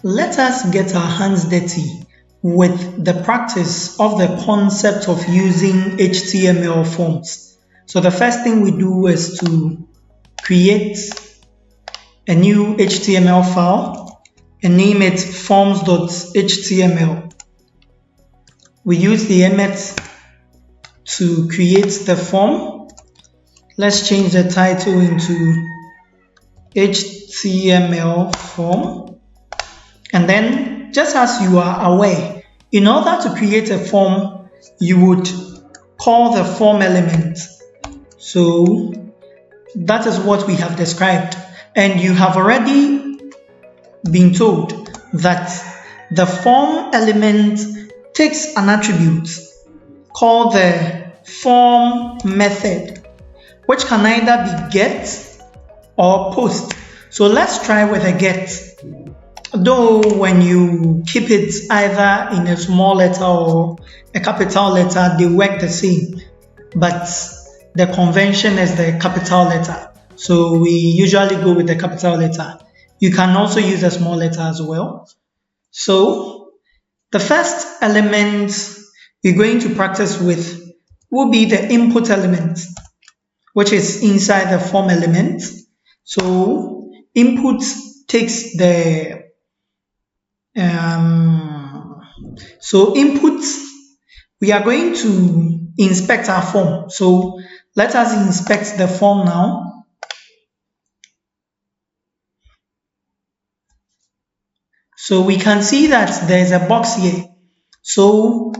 let us get our hands dirty with the practice of the concept of using HTML forms. So the first thing we do is to create a new HTML file and name it forms.html. We use the emmet to create the form. Let's change the title into HTML form. And then, just as you are aware, in order to create a form, you would call the form element. So that is what we have described. And you have already been told that the form element takes an attribute called the form method, which can either be get or post. So let's try with a get. Though when you keep it either in a small letter or a capital letter, they work the same, but the convention is the capital letter. So we usually go with the capital letter. You can also use a small letter as well. So the first element we're going to practice with will be the input element, which is inside the form element. So input takes the input, we are going to inspect our form. So let us inspect the form now. So we can see that there is a box here. So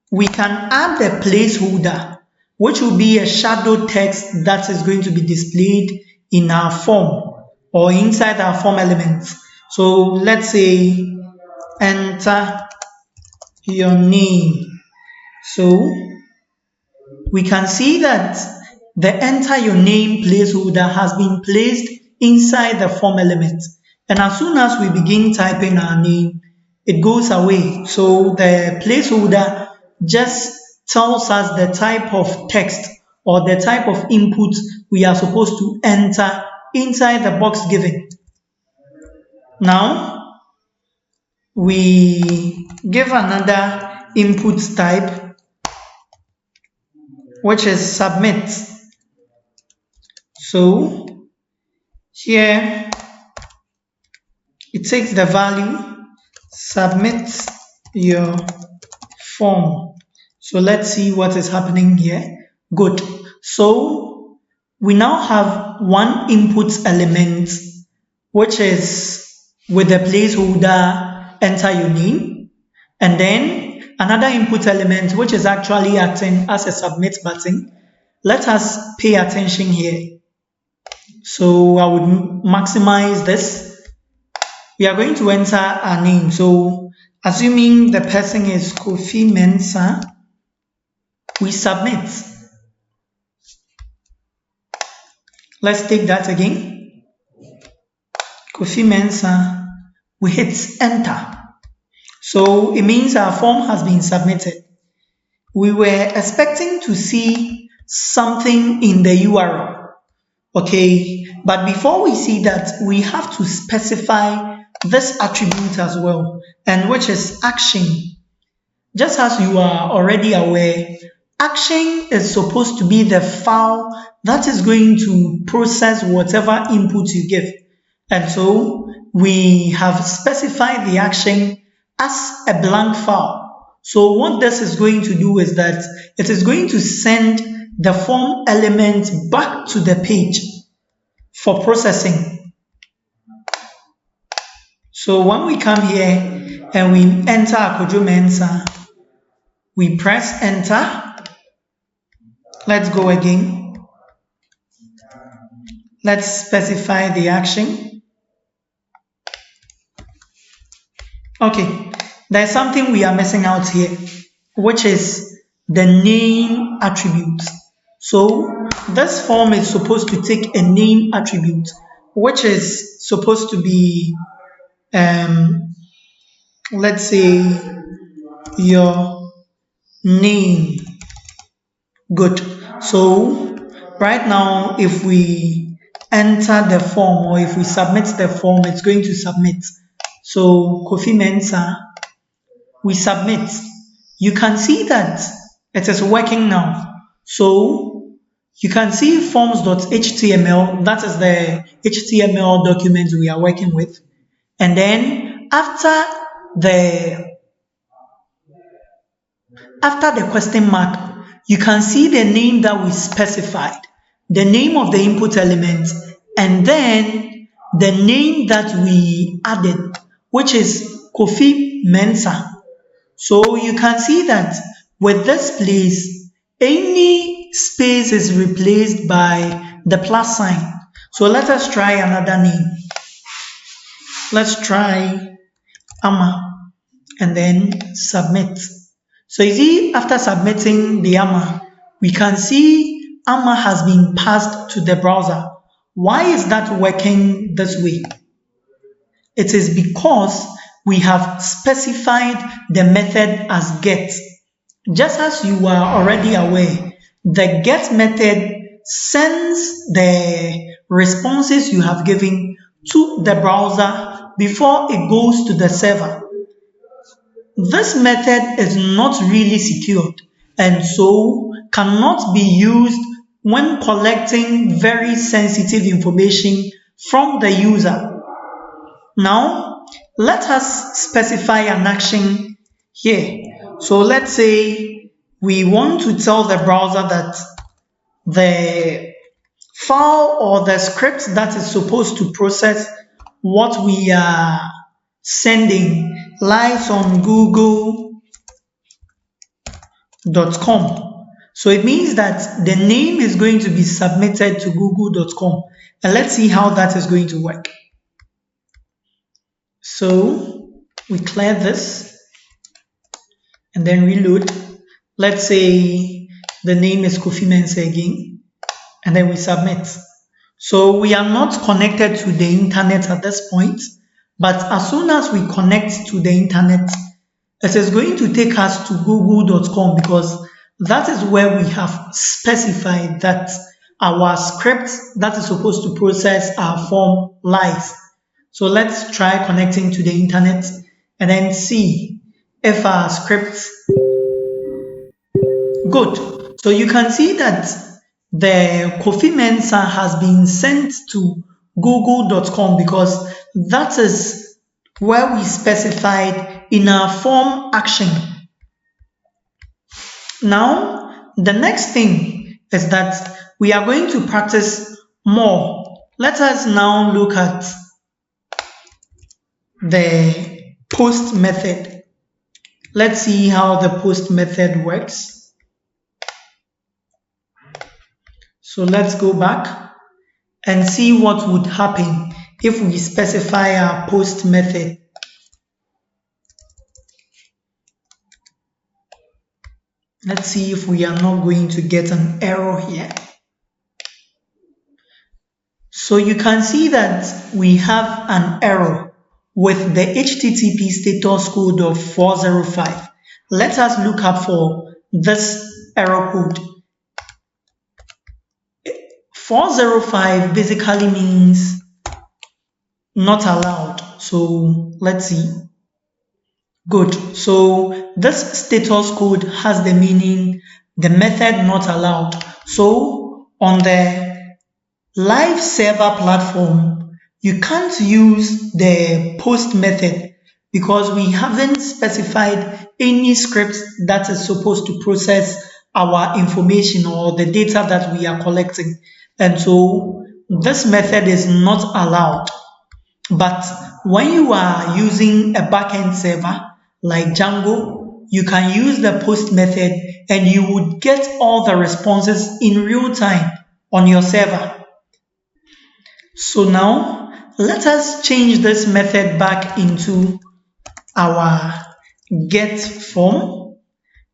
we can add a placeholder, which will be a shadow text that is going to be displayed in our form or inside our form elements. So let's say enter your name. So we can see that the enter your name placeholder has been placed inside the form element. And as soon as we begin typing our name, it goes away. So the placeholder just tells us the type of text or the type of input we are supposed to enter inside the box given. Now, we give another input type, which is submit. So here it takes the value, submit your form. So let's see what is happening here. Good. So we now have one input element, which is with the placeholder enter your name, and then another input element which is actually acting as a submit button. Let us pay attention here. So I would maximize this. We are going to enter our name. So assuming the person is Kofi Mensah, we submit. Let's take that again. Kofi Mensah, we hit enter. So it means our form has been submitted. We were expecting to see something in the URL, okay? But before we see that, we have to specify this attribute as well, and which is action. Just as you are already aware, action is supposed to be the file that is going to process whatever input you give. And so we have specified the action as a blank file. So what this is going to do is that it is going to send the form element back to the page for processing. So when we come here and we enter Kojo Mensah, we press enter. Let's go again. Let's specify the action. Okay, there's something we are missing out here, which is the name attribute. So this form is supposed to take a name attribute, which is supposed to be, let's say, your name. Good. So right now, if we enter the form or if we submit the form, it's going to submit. So Kofi Mensah, we submit. You can see that it is working now. So you can see forms.html, that is the HTML document we are working with. And then after the question mark, you can see the name that we specified, the name of the input element, and then the name that we added, which is Kofi Mensah. So you can see that with this place, any space is replaced by the plus sign. So let us try another name. Let's try Amma and then submit. So you see, after submitting the Amma, we can see Amma has been passed to the browser. Why is that working this way? It is because we have specified the method as get. Just as you are already aware, the get method sends the responses you have given to the browser before it goes to the server. This method is not really secured and so cannot be used when collecting very sensitive information from the user. Now, let us specify an action here. So let's say we want to tell the browser that the file or the script that is supposed to process what we are sending lies on google.com. So it means that the name is going to be submitted to google.com. And let's see how that is going to work. So we clear this and then reload. Let's say the name is Kofi Mensah again, and then we submit. So we are not connected to the internet at this point, but as soon as we connect to the internet, it is going to take us to google.com because that is where we have specified that our script that is supposed to process our form lies. So let's try connecting to the internet and then see if our script. Good. So you can see that the Kofi Mensah has been sent to google.com because that is where we specified in our form action. Now, the next thing is that we are going to practice more. Let us now look at the post method. Let's see how the post method works. So let's go back and see what would happen if we specify our post method. Let's see if we are not going to get an error here. So you can see that we have an error with the HTTP status code of 405. Let us look up for this error code. 405 basically means not allowed. So let's see. Good. So this status code has the meaning the method not allowed. So on the live server platform, you can't use the post method because we haven't specified any script that is supposed to process our information or the data that we are collecting. And so this method is not allowed. But when you are using a backend server like Django, you can use the post method and you would get all the responses in real time on your server. So now let us change this method back into our get form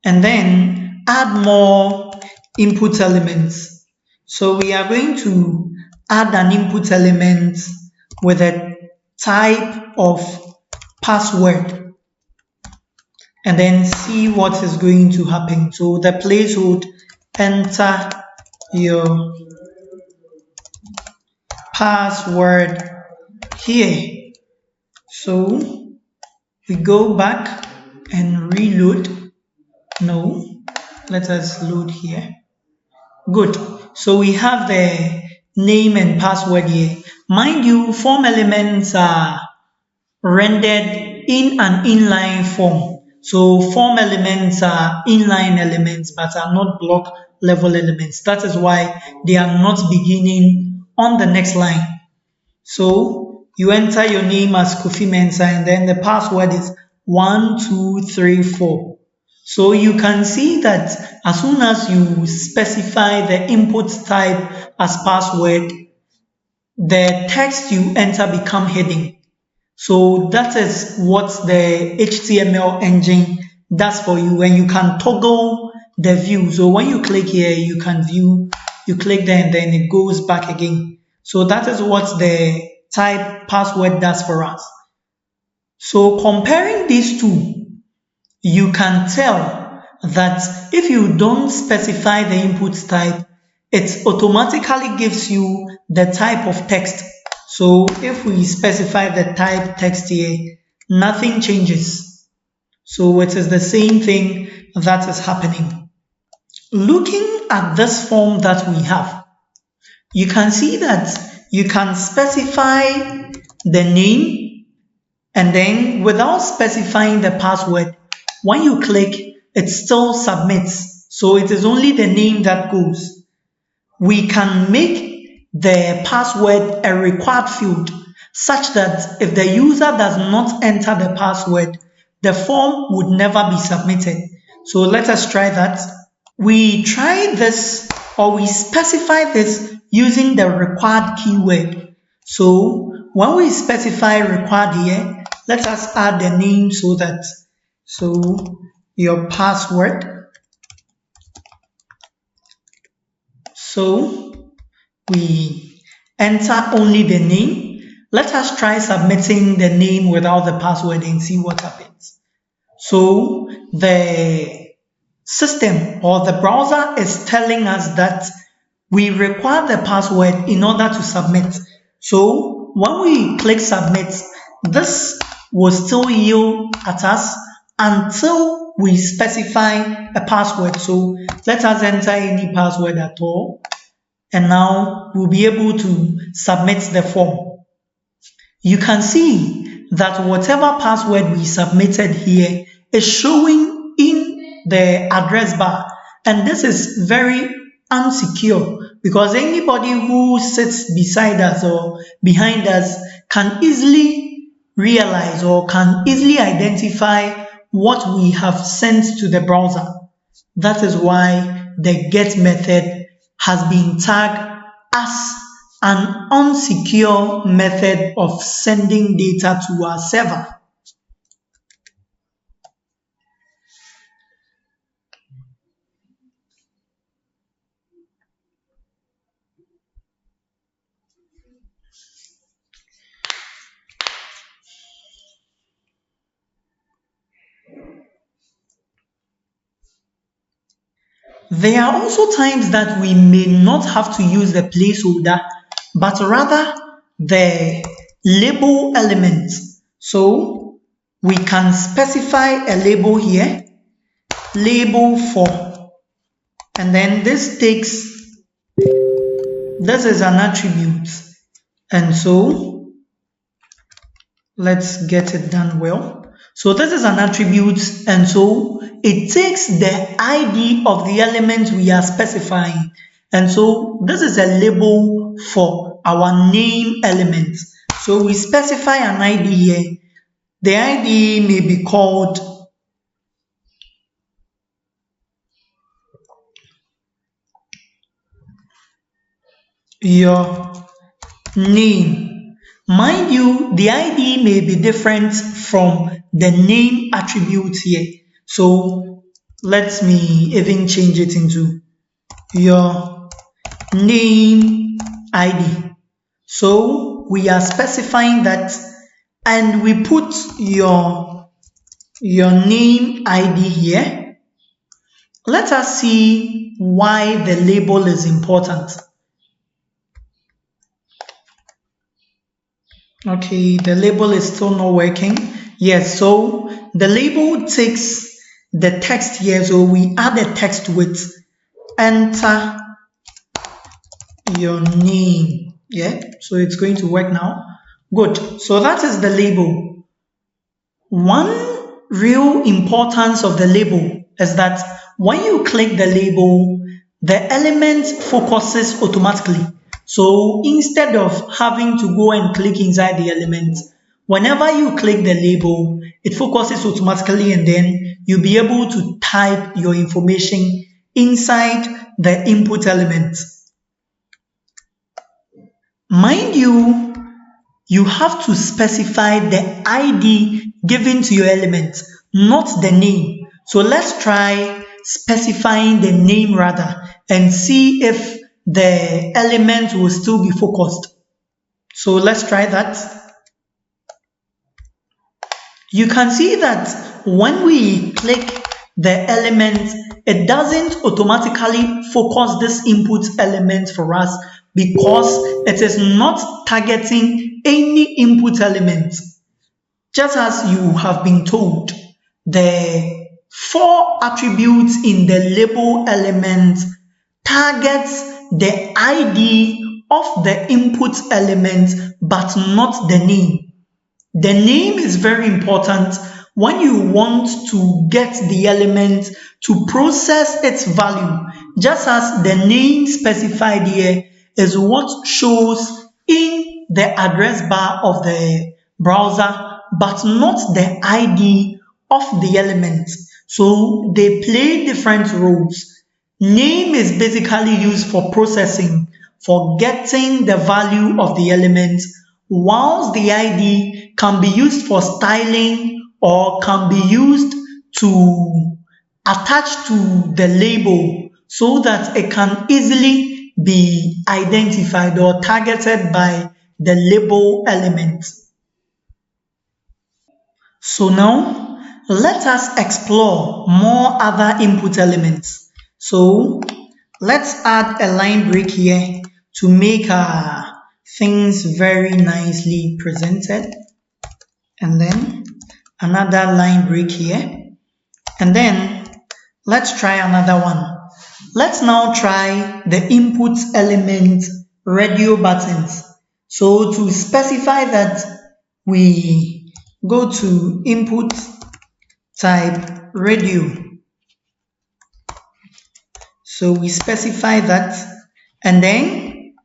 and then add more input elements. So we are going to add an input element with a type of password and then see what is going to happen. So the place would enter your password here. So We go back and reload. No, let us load here. Good. So we have the name and password here. Mind you, form elements are rendered in an inline form. So form elements are inline elements but are not block level elements. That is why they are not beginning on the next line. So you enter your name as Kofi Mensah and then the password is 1234. So you can see that as soon as you specify the input type as password, the text you enter become hidden. So that is what the HTML engine does for you, and you can toggle the view. So when you click here, you can view, you click there and then it goes back again. So that is what the type password does for us. So comparing these two, you can tell that if you don't specify the input type, it automatically gives you the type of text. So if we specify the type text here, nothing changes. So it is the same thing that is happening. Looking at this form that we have, you can see that you can specify the name and then without specifying the password, when you click, it still submits. So it is only the name that goes. We can make the password a required field such that if the user does not enter the password, the form would never be submitted. So let us try that. We try this, or we specify this using the required keyword. So when we specify required here, let us add the name so your password. So we enter only the name. Let us try submitting the name without the password and see what happens. So the system or the browser is telling us that we require the password in order to submit. So when we click submit, this will still yield at us until we specify a password. So let us enter any password at all, and now we'll be able to submit the form. You can see that whatever password we submitted here is showing in the address bar, and this is very unsecure because anybody who sits beside us or behind us can easily realize or can easily identify what we have sent to the browser. That is why the get method has been tagged as an unsecure method of sending data to our server. There are also times that we may not have to use the placeholder, but rather the label element. So we can specify a label here, label for, and then this is an attribute. And so let's get it done well. So this is an attribute, and so it takes the ID of the element we are specifying. And so this is a label for our name element. So we specify an ID here. The ID may be called your name. Mind you, the ID may be different from the name attribute here. So let me even change it into your name ID. So we are specifying that, and we put your name ID here. Let us see why the label is important. Okay, the label is still not working. Yes, so the label takes the text here, so we add a text with enter your name. Yeah, so it's going to work now. Good, so that is the label. One real importance of the label is that when you click the label, the element focuses automatically. So instead of having to go and click inside the element, whenever you click the label, it focuses automatically and then you'll be able to type your information inside the input element. Mind you, you have to specify the ID given to your element, not the name. So let's try specifying the name rather and see if the element will still be focused. So let's try that. You can see that when we click the element, it doesn't automatically focus this input element for us because it is not targeting any input element. Just as you have been told, the 4 attributes in the label element targets the ID of the input element but not the name. The name is very important when you want to get the element to process its value, just as the name specified here is what shows in the address bar of the browser, but not the ID of the element. So they play different roles. Name is basically used for processing, for getting the value of the element, whilst the ID can be used for styling or can be used to attach to the label so that it can easily be identified or targeted by the label element. So now let us explore more other input elements. So let's add a line break here to make things very nicely presented, and then another line break here, and then let's try another one. Let's now try the input element radio buttons. So to specify that, we go to input, type radio. So we specify that, and then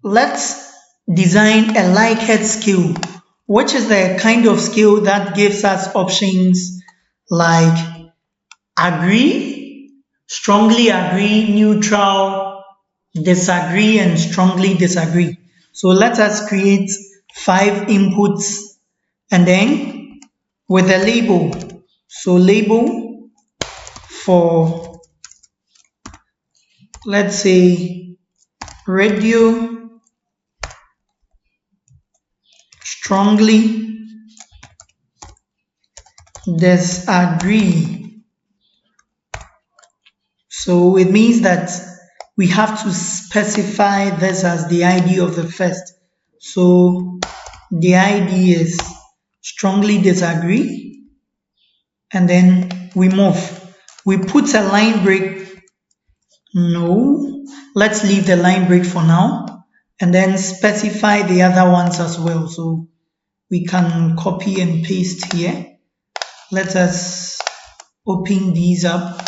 let's design a like-head scale, which is the kind of scale that gives us options like agree, strongly agree, neutral, disagree, and strongly disagree. So let us create 5 inputs and then with a label. So label for, let's say, radio strongly disagree. So it means that we have to specify this as the ID of the first. So the ID is strongly disagree, and then we move. We put a line break. No, let's leave the line break for now, and then specify the other ones as well. So we can copy and paste here. Let us open these up.